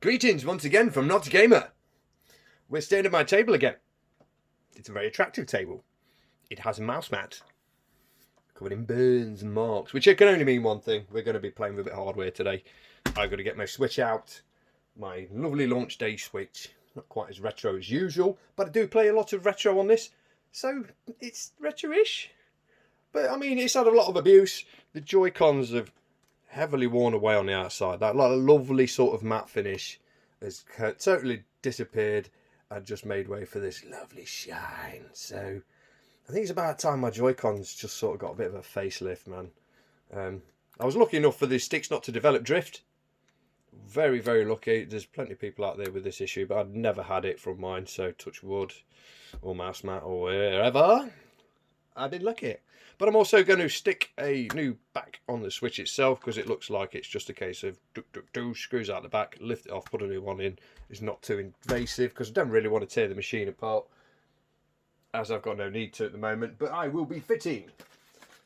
Greetings once again from Not Gamer. We're staying at my table again. It's a very attractive table. It has a mouse mat covered in burns and marks, which can only mean one thing. We're going to be playing with a bit of hardware today. I've got to get my Switch out, my lovely launch day Switch. Not quite as retro as usual, but I do play a lot of retro on this, so it's retro-ish. But I mean, it's had a lot of abuse. The Joy-Cons have heavily worn away on the outside. That lovely sort of matte finish has totally disappeared and just made way for this lovely shine. So I think it's about time my Joy-Cons just sort of got a bit of a facelift, man. I was lucky enough for the sticks not to develop drift. Very, very lucky. There's plenty of people out there with this issue, but I'd never had it from mine, so touch wood or mouse mat or wherever. I've been lucky. But I'm also going to stick a new back on the Switch itself because it looks like it's just a case of screws out the back, lift it off, put a new one in. It's not too invasive because I don't really want to tear the machine apart, as I've got no need to at the moment. But I will be fitting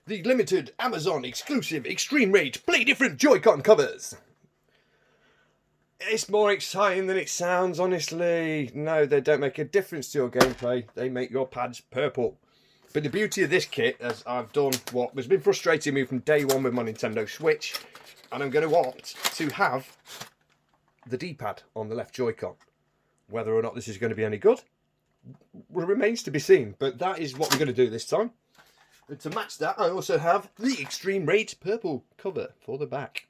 the limited Amazon exclusive eXtremeRate Play Different Joy-Con covers. It's more exciting than it sounds, honestly. No, they don't make a difference to your gameplay. They make your pads purple. But the beauty of this kit, as I've done what has been frustrating me from day one with my Nintendo Switch, and I'm going to opt to have the D-pad on the left Joy-Con. Whether or not this is going to be any good remains to be seen, but that is what we're going to do this time. And to match that, I also have the eXtremeRate purple cover for the back.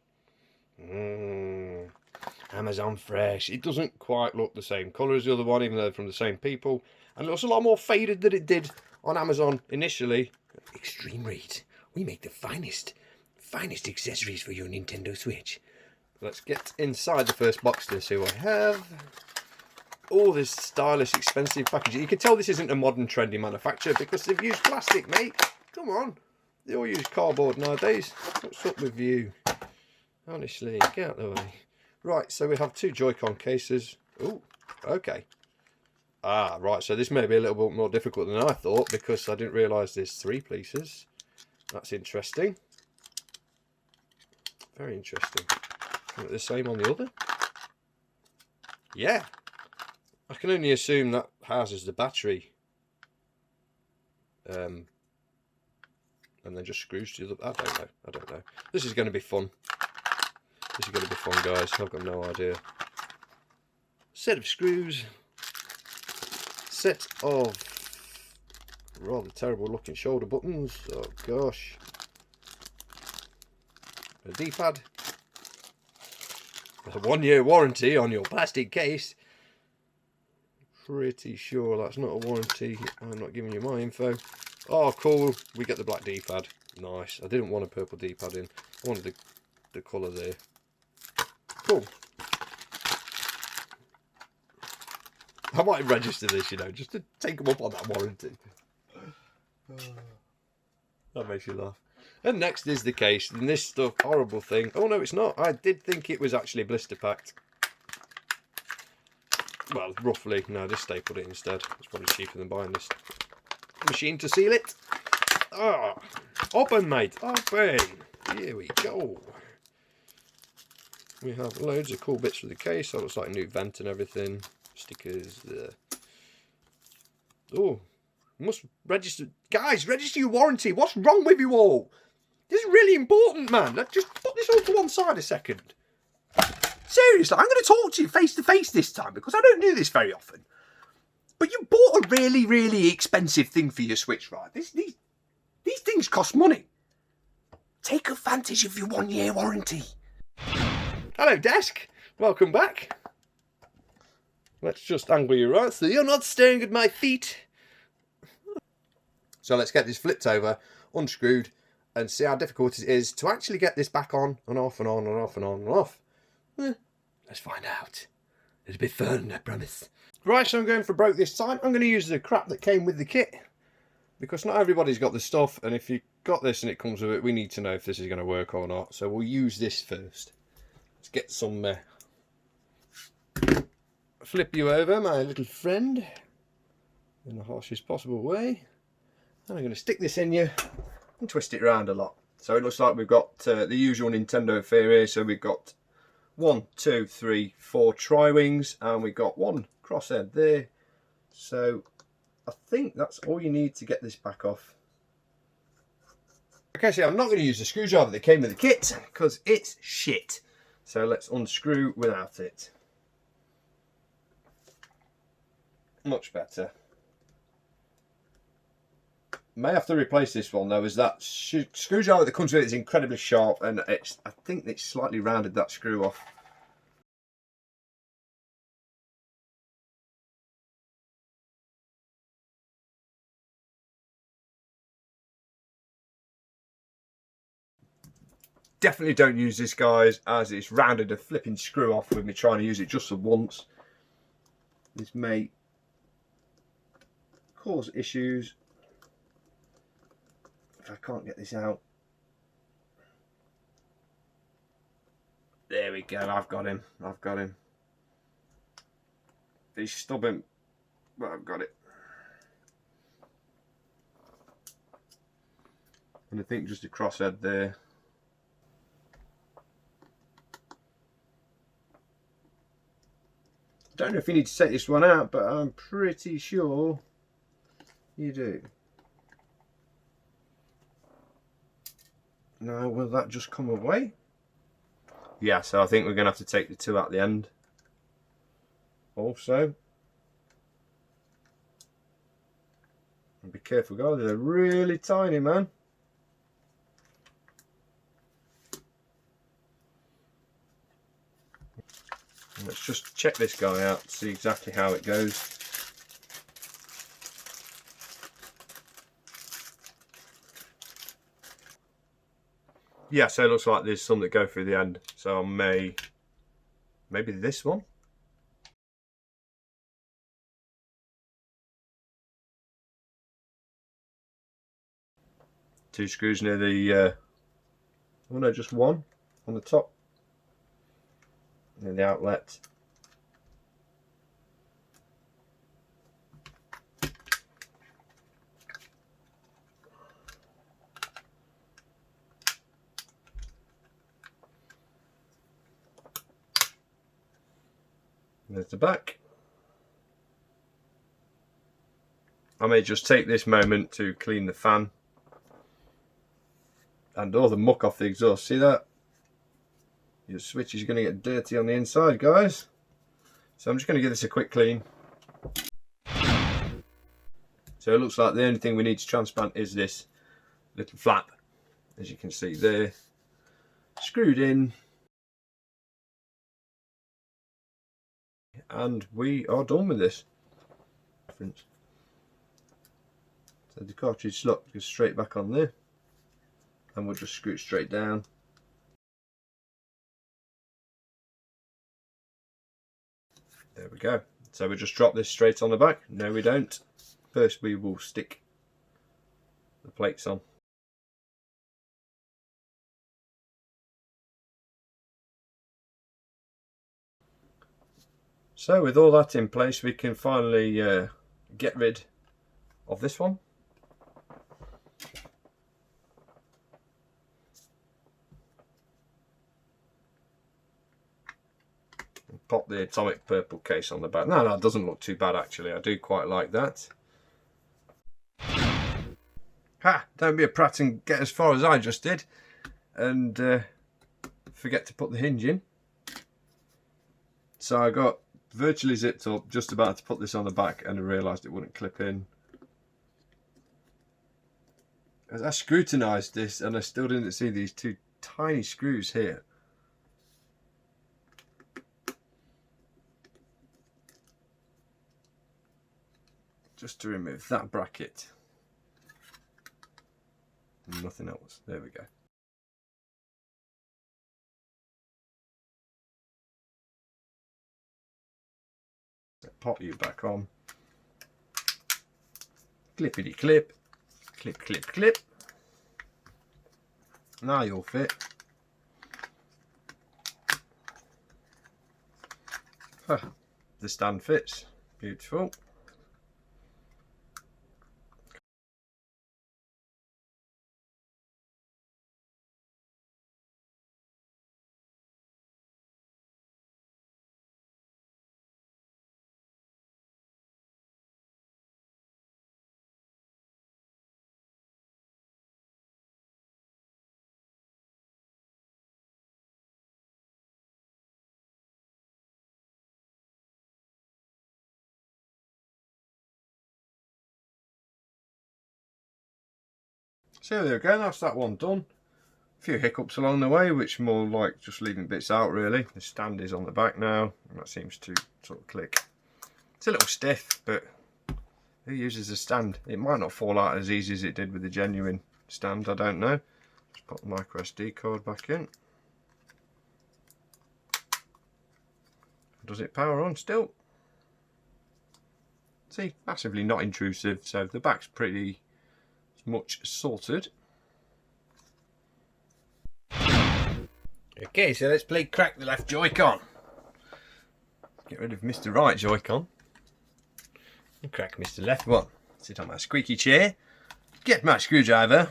Amazon fresh. It doesn't quite look the same colour as the other one, even though they're from the same people, and it looks a lot more faded than it did on Amazon initially. eXtremeRate. We make the finest accessories for your Nintendo Switch. Let's get inside the first box to see what I have. All this stylish, expensive packaging. You can tell this isn't a modern, trendy manufacturer because they've used plastic, mate. Come on. They all use cardboard nowadays. What's up with you? Honestly, get out of the way. Right, so we have two Joy-Con cases. Oh, okay. Ah, right, so this may be a little bit more difficult than I thought because I didn't realise there's three pieces. That's interesting. Very interesting. The same on the other? Yeah. I can only assume that houses the battery. And then just screws to the other. I don't know. This is going to be fun. This is going to be fun, guys. I've got no idea. Set of screws. Set of rather terrible looking shoulder buttons. Oh gosh. A D-pad. A 1-year warranty on your plastic case. Pretty sure that's not a warranty. I'm not giving you my info. Oh cool, we get the black D-pad. Nice. I didn't want a purple D-pad in. I wanted the colour there. Cool. I might register this, you know, just to take them up on that warranty. That makes you laugh. And next is the case, and this stuff, horrible thing. Oh no, it's not. I did think it was actually blister packed. Well, roughly. No, just stapled it instead. It's probably cheaper than buying this machine to seal it. Ah, open, mate, open. Here we go. We have loads of cool bits for the case. That looks like a new vent and everything. Stickers there. Oh, must register. Guys, register your warranty. What's wrong with you all? This is really important, man. Let's just put this all to one side a second. Seriously, I'm going to talk to you face to face this time because I don't do this very often. But you bought a really, really expensive thing for your Switch, right? These things cost money. Take advantage of your 1-year warranty. Hello, desk. Welcome back. Let's just angle you right so you're not staring at my feet. So let's get this flipped over, unscrewed, and see how difficult it is to actually get this back on and off and on and off and on and off. Let's find out. It'll be fun, I promise. Right, so I'm going for broke this time. I'm going to use the crap that came with the kit because not everybody's got the stuff, and if you got this and it comes with it, we need to know if this is going to work or not. So we'll use this first. Let's get some flip you over, my little friend, in the harshest possible way. And I'm going to stick this in you and twist it around a lot. So it looks like we've got the usual Nintendo fare here. So we've got 1, 2, 3, 4 tri-wings, and we've got 1 crosshead there. So I think that's all you need to get this back off. Okay, so I'm not going to use the screwdriver that came with the kit because it's shit. So let's unscrew without it. Much better. May have to replace this one though, as that screwdriver that comes with it is incredibly sharp, and I think it's slightly rounded that screw off. Definitely don't use this, guys, as it's rounded a flipping screw off with me trying to use it just for once. This may cause issues if I can't get this out. There we go, I've got him. He's stubborn, but I've got it. And I think just a crosshead there. Don't know if you need to take this one out, but I'm pretty sure you do. Now, will that just come away? Yeah, so I think we're going to have to take the 2 out the end. Also, and be careful, guys, they're really tiny, man. Let's just check this guy out, see exactly how it goes. Yeah, so it looks like there's some that go through the end. So maybe this one. Two screws near the, oh no, just one on the top. And the outlet. There's the back. I may just take this moment to clean the fan and all the muck off the exhaust. See that? Your switch is going to get dirty on the inside, guys. So I'm just going to give this a quick clean. So it looks like the only thing we need to transplant is this little flap, as you can see there, screwed in. And we are done with this. So the cartridge slot goes straight back on there, and we'll just screw it straight down. There we go. So we just drop this straight on the back. No, we don't. First we will stick the plates on. So with all that in place, we can finally get rid of this one. Pop the atomic purple case on the back. No, that doesn't look too bad actually. I do quite like that. Ha! Don't be a prat and get as far as I just did and forget to put the hinge in. So I got virtually zipped up, just about to put this on the back, and I realised it wouldn't clip in. As I scrutinised this and I still didn't see these 2 tiny screws here. Just to remove that bracket. Nothing else. There we go. Pop you back on. Clippity clip. Clip, clip, clip. Now you'll fit. The stand fits. Beautiful. So there we go, that's that one done. A few hiccups along the way, which more like just leaving bits out really. The stand is on the back now, and that seems to sort of click. It's a little stiff, but who uses a stand? It might not fall out as easy as it did with the genuine stand, I don't know. Just put the micro SD card back in. Does it power on still? See, massively not intrusive, so the back's pretty much sorted. Okay, so let's play crack the left Joy-Con. Get rid of Mr. Right Joy-Con and crack Mr. Left one. Sit on my squeaky chair, get my screwdriver,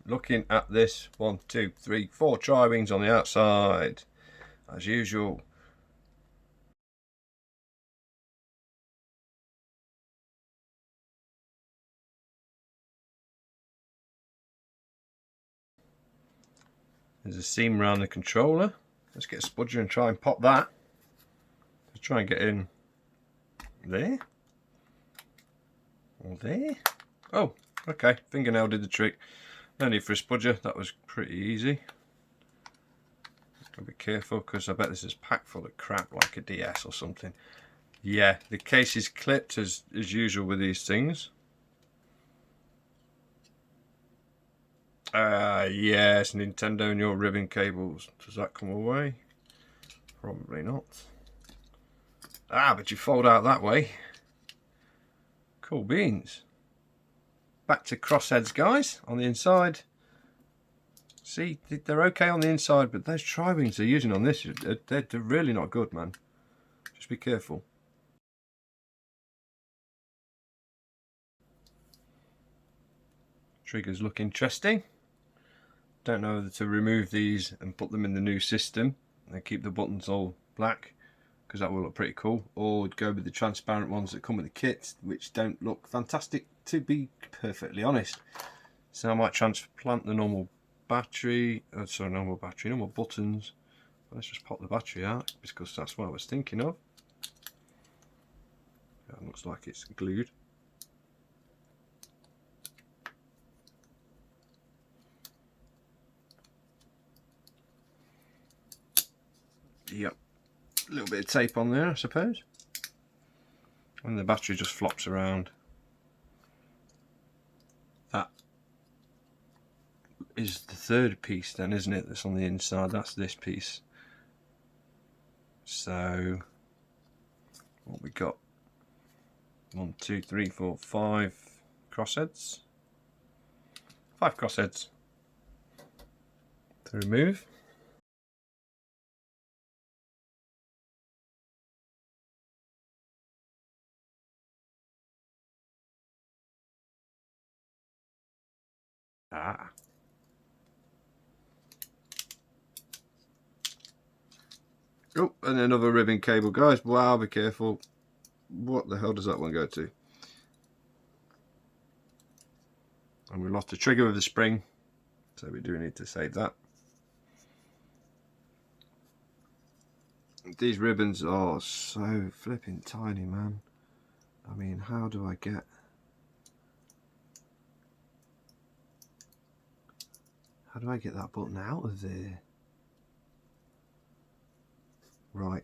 looking at this 1, 2, 3, 4 tri-wings on the outside, as usual. There's a seam around the controller. Let's get a spudger and try and pop that. Let's try and get in there. Or there. Oh, okay. Fingernail did the trick. No need for a spudger. That was pretty easy. Gotta be careful because I bet this is packed full of crap like a DS or something. Yeah, the case is clipped as usual with these things. Yes, Nintendo and your ribbon cables. Does that come away? Probably not. Ah, but you fold out that way. Cool beans. Back to crossheads, guys, on the inside. See, they're okay on the inside, but those tri-wings they're using on this, they're really not good, man. Just be careful. Triggers look interesting. Don't know whether to remove these and put them in the new system and keep the buttons all black, because that will look pretty cool, or go with the transparent ones that come with the kit, which don't look fantastic, to be perfectly honest. So I might transplant the normal battery, normal buttons. Let's just pop the battery out, because that's what I was thinking of. That looks like it's glued. Yep, a little bit of tape on there, I suppose. And the battery just flops around. That is the third piece then, isn't it, that's on the inside? That's this piece. So, what we got? 1, 2, 3, 4, 5 crossheads. 5 crossheads to remove. Ah. Oh, and another ribbon cable, guys. Wow, be careful. What the hell does that one go to? And we lost the trigger of the spring, so we do need to save that. These ribbons are so flipping tiny, man. I mean, how do I get... How do I get that button out of there? Right.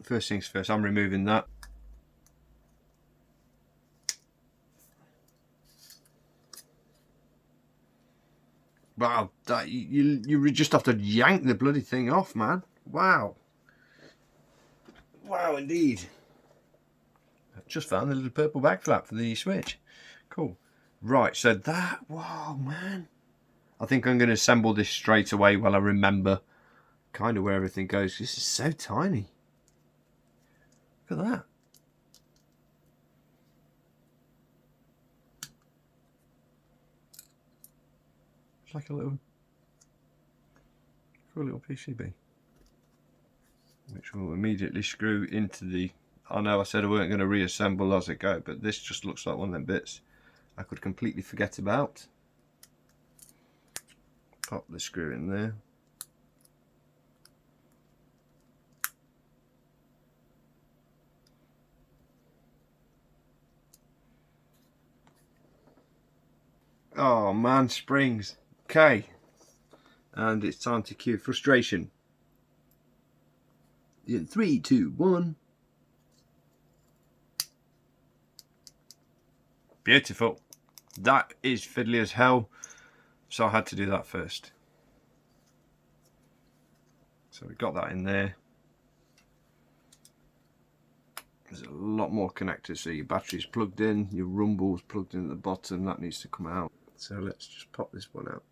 First things first, I'm removing that. Wow, that you just have to yank the bloody thing off, man. Wow. Wow, indeed. I've just found the little purple back flap for the Switch. Cool. Right, so that, wow, man. I think I'm going to assemble this straight away while I remember kind of where everything goes. This is so tiny. Look at that. It's like a little, cool little PCB, which will immediately screw into the... I know I said I weren't going to reassemble as I go, but this just looks like one of them bits I could completely forget about. Pop the screw in there. Oh man, springs. Okay. And it's time to cue frustration. In 3, 2, 1. Beautiful. That is fiddly as hell. So I had to do that first. So we got that in there. There's a lot more connectors. So your battery's plugged in, your rumble's plugged in at the bottom. That needs to come out. So let's just pop this one out.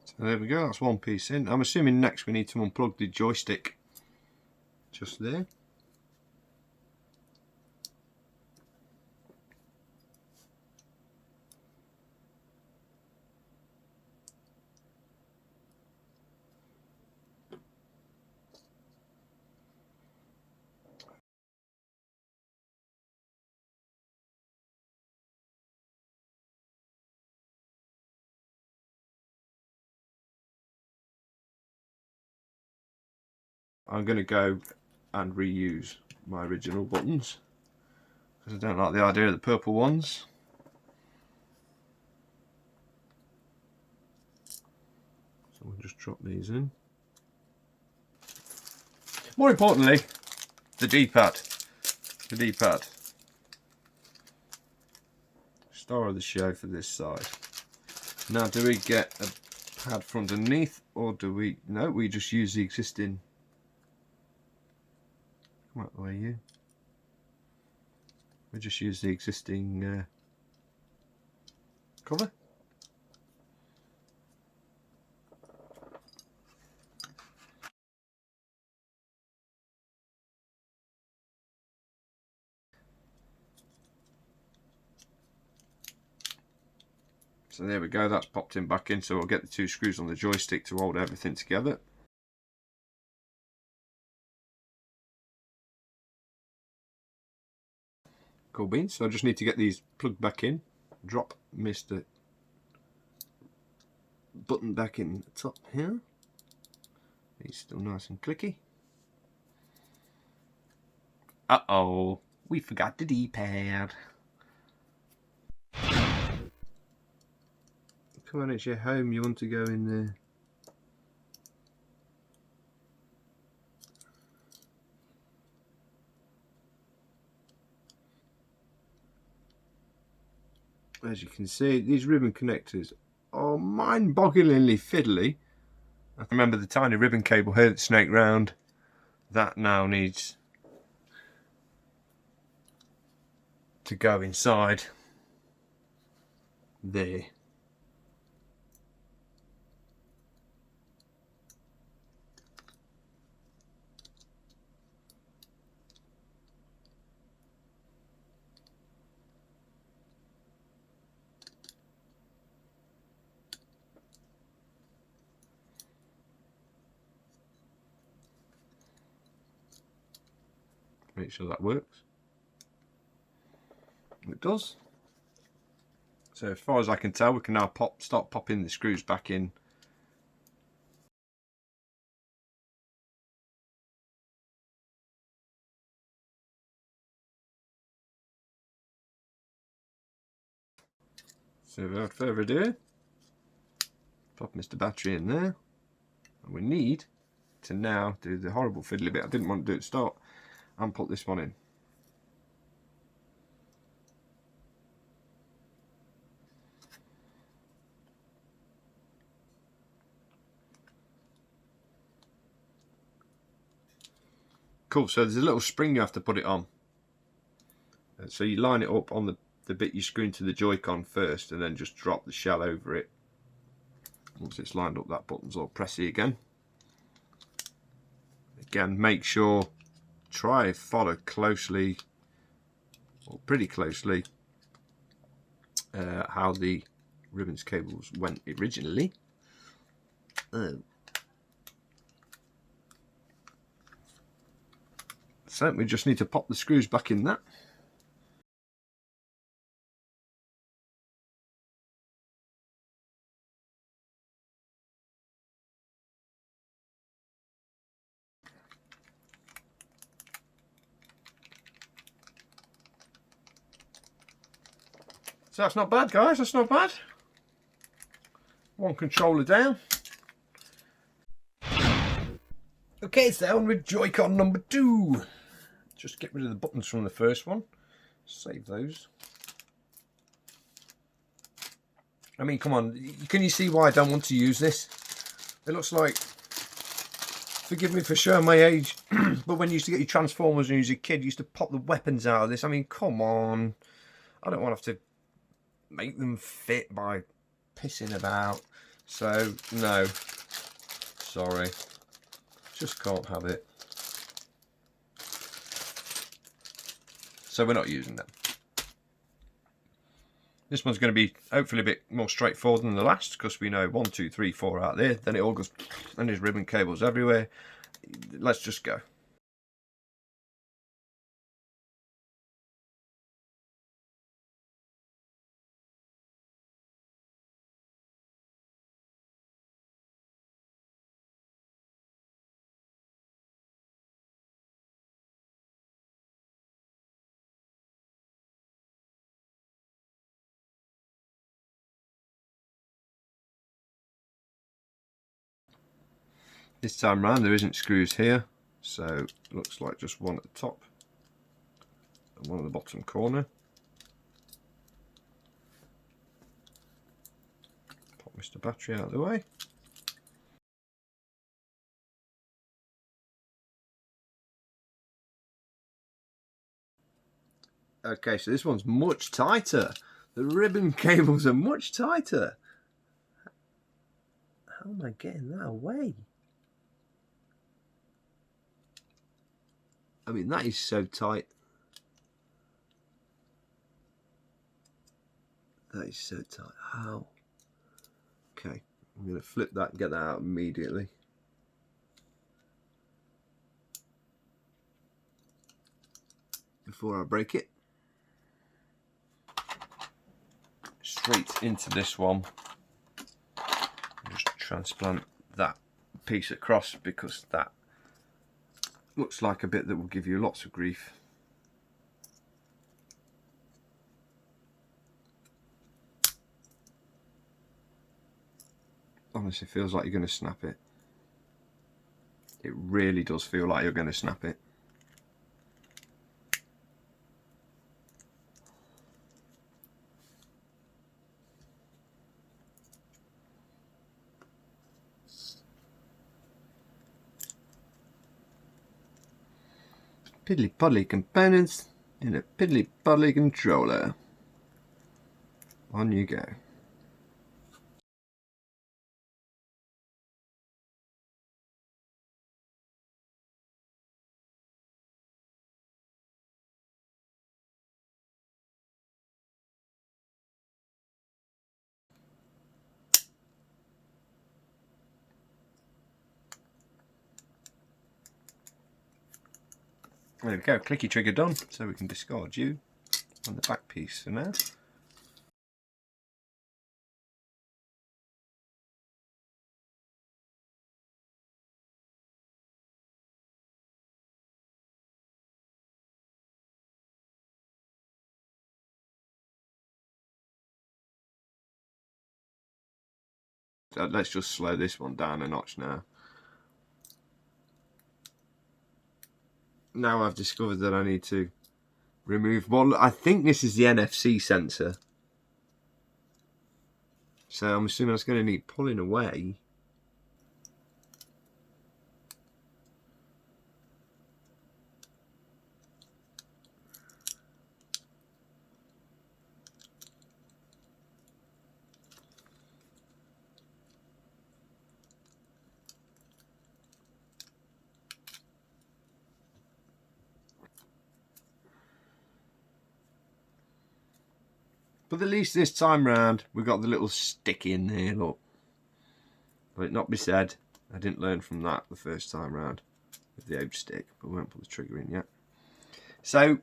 So there we go, that's one piece in. I'm assuming next we need to unplug the joystick. Just there. I'm going to go and reuse my original buttons because I don't like the idea of the purple ones. So we'll just drop these in. More importantly, the D-pad. The D-pad. Star of the show for this side. Now, do we get a pad from underneath, or do we? No, we just use the existing. Come out the way, you. We just use the existing cover. So there we go, that's popped in back in, so we'll get the 2 screws on the joystick to hold everything together. Cool beans, so I just need to get these plugged back in, drop Mr. button back in the top here. He's still nice and clicky. Uh-oh, we forgot the D-pad. Come on, it's your home, you want to go in there. As you can see, these ribbon connectors are mind-bogglingly fiddly. I remember the tiny ribbon cable here that snaked round. That now needs to go inside there. Make sure that works. It does. So as far as I can tell, we can now start popping the screws back in. So without further ado, pop Mr. Battery in there. And we need to now do the horrible fiddly bit I didn't want to do at the start, and put this one in. Cool, so there's a little spring you have to put it on. So you line it up on the bit you screw into the Joy-Con first, and then just drop the shell over it. Once it's lined up, that button's all pressy again. Again, make sure, try follow closely, or pretty closely, how the ribbons cables went originally. So we just need to pop the screws back in that. So that's not bad, guys, that's not bad. One controller down. Okay, it's down with Joy-Con number 2. Just get rid of the buttons from the first one. Save those. I mean, come on, can you see why I don't want to use this? It looks like, forgive me for showing my age, but when you used to get your Transformers when you was a kid, you used to pop the weapons out of this. I mean, come on. I don't want to have to make them fit by pissing about. So, no. Sorry. Just can't have it. So we're not using them. This one's going to be hopefully a bit more straightforward than the last, because we know 1, 2, 3, 4 out there. Then it all goes, and there's ribbon cables everywhere. Let's just go. This time round there isn't screws here, so it looks like just one at the top and one at the bottom corner. Pop Mr. Battery out of the way. Okay, so this one's much tighter. The ribbon cables are much tighter. How am I getting that away? I mean, that is so tight. That is so tight. How? Okay, I'm going to flip that and get that out immediately. Before I break it. Straight into this one. Just transplant that piece across, because that looks like a bit that will give you lots of grief. Honestly, feels like you're going to snap it. It really does feel like you're going to snap it. Piddly puddly components in a piddly puddly controller. On you go. There we go, clicky trigger done, so we can discard you on the back piece for now. So let's just slow this one down a notch now. Now I've discovered that I need to remove one. I think this is the NFC sensor. So I'm assuming it's going to need pulling away. But at least this time round, we got the little stick in there, look. Let it not be said, I didn't learn from that the first time round with the edge stick, but we won't put the trigger in yet. So,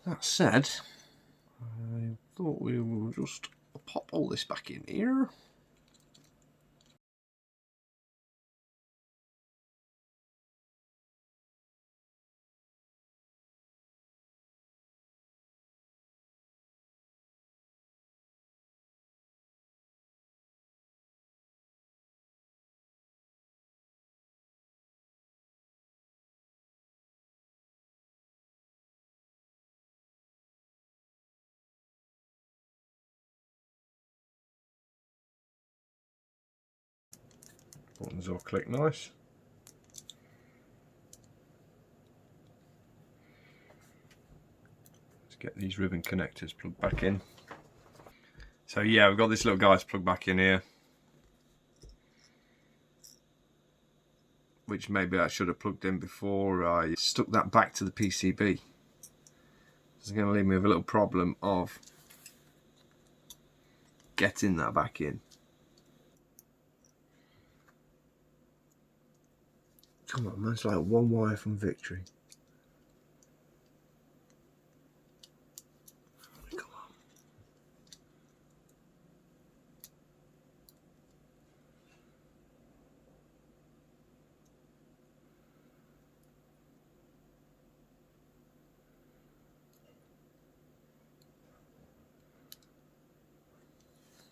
that said, I thought we will just pop all this back in here. Buttons all click nice. Let's get these ribbon connectors plugged back in. So yeah, we've got this little guy's plugged back in here, which maybe I should have plugged in before I stuck that back to the PCB. It's going to leave me with a little problem of getting that back in. Come on, man, it's like one wire from victory. Come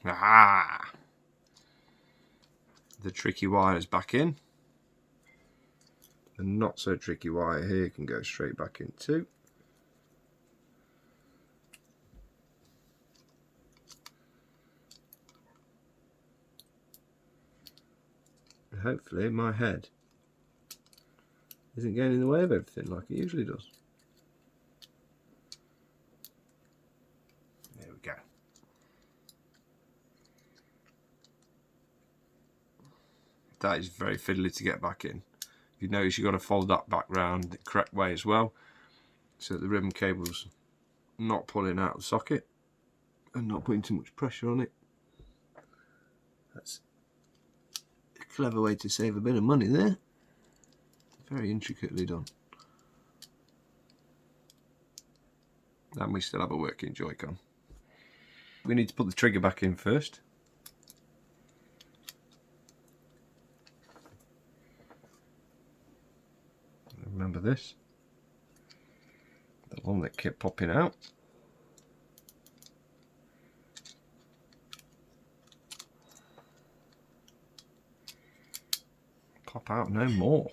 on. Ah! The tricky wire is back in. The not so tricky wire here can go straight back in too. And hopefully my head isn't getting in the way of everything like it usually does. There we go. That is very fiddly to get back in. You notice you've got to fold that back round the correct way as well, so that the ribbon cable's not pulling out of the socket and not putting too much pressure on it. That's a clever way to save a bit of money there. Very intricately done. And we still have a working Joy-Con. We need to put the trigger back in first. Remember this, the one that kept popping out. Pop out no more.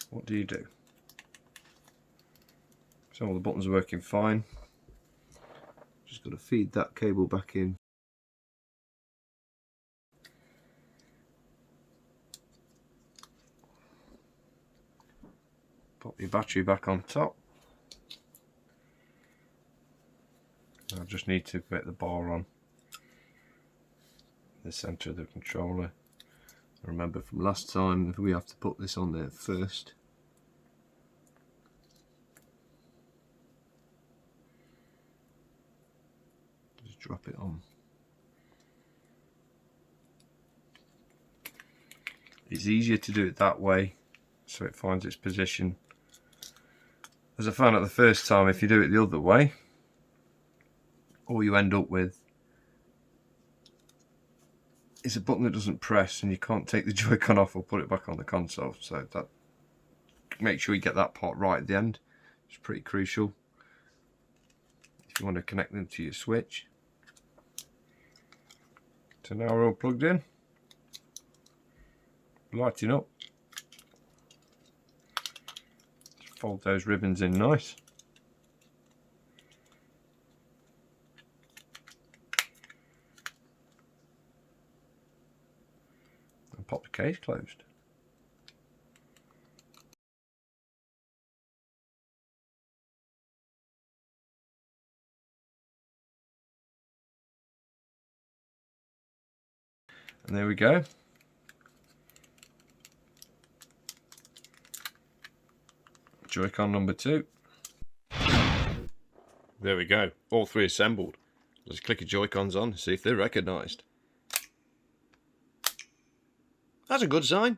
What do you do? So all the buttons are working fine. Just got to feed that cable back in. Pop your battery back on top. I just need to get the bar on the centre of the controller. I remember from last time we have to put this on there first. Just drop it on. It's easier to do it that way so it finds its position. As I found out the first time, if you do it the other way, all you end up with is a button that doesn't press and you can't take the Joy-Con off or put it back on the console. So that, make sure you get that part right at the end. It's pretty crucial if you want to connect them to your switch. So now we're all plugged in, lighting up. Fold those ribbons in nice. And pop the case closed. And there we go. Joy-Con number 2. There we go, all 3 assembled. Let's click the Joy-Cons on, see if they're recognised. That's a good sign.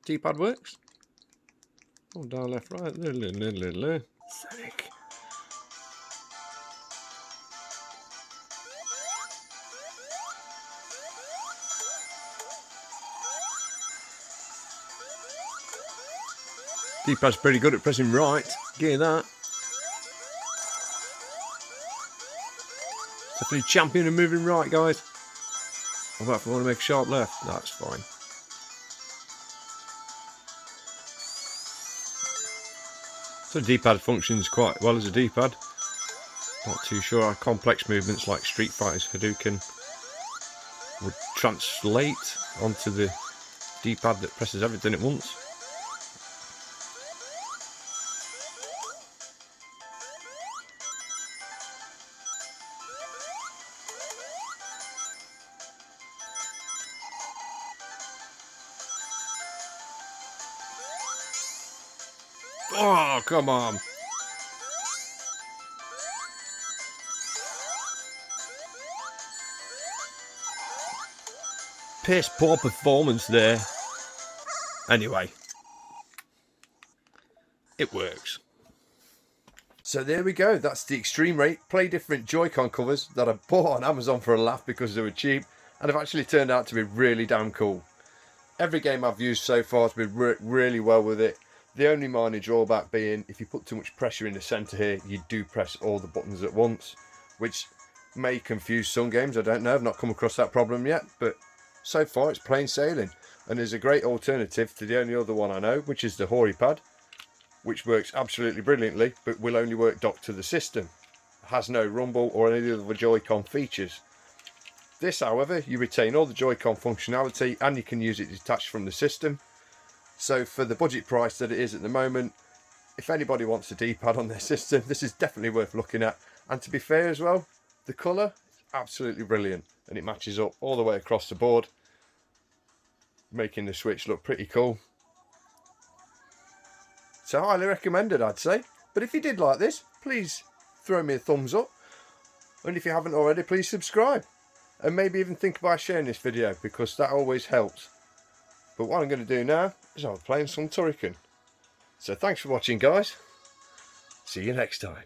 D-pad works. Oh, down, left, right. Sonic. D-pad's pretty good at pressing right. Give you that. Definitely champion of moving right, guys. What about if I want to make a sharp left? That's fine. So the D-pad functions quite well as a D-pad. Not too sure how complex movements like Street Fighter's Hadouken would translate onto the D-pad that presses everything at once. Oh, come on. Piss poor performance there. Anyway, it works. So there we go. That's the eXtremeRate Play Different Joy-Con covers that I bought on Amazon for a laugh because they were cheap and have actually turned out to be really damn cool. Every game I've used so far has been really well with it. The only minor drawback being if you put too much pressure in the centre here, you do press all the buttons at once, which may confuse some games. I don't know. I've not come across that problem yet, but so far it's plain sailing and is a great alternative to the only other one I know, which is the Hori pad, which works absolutely brilliantly but will only work docked to the system. It has no rumble or any other Joy-Con features. This, however, you retain all the Joy-Con functionality and you can use it detached from the system. So for the budget price that it is at the moment, if anybody wants a D-pad on their system, this is definitely worth looking at. And to be fair as well, the colour is absolutely brilliant and it matches up all the way across the board, making the Switch look pretty cool. So highly recommended, I'd say. But if you did like this, please throw me a thumbs up. And if you haven't already, please subscribe. And maybe even think about sharing this video because that always helps. But what I'm going to do now is I'll be playing some Turrican. So thanks for watching, guys. See you next time.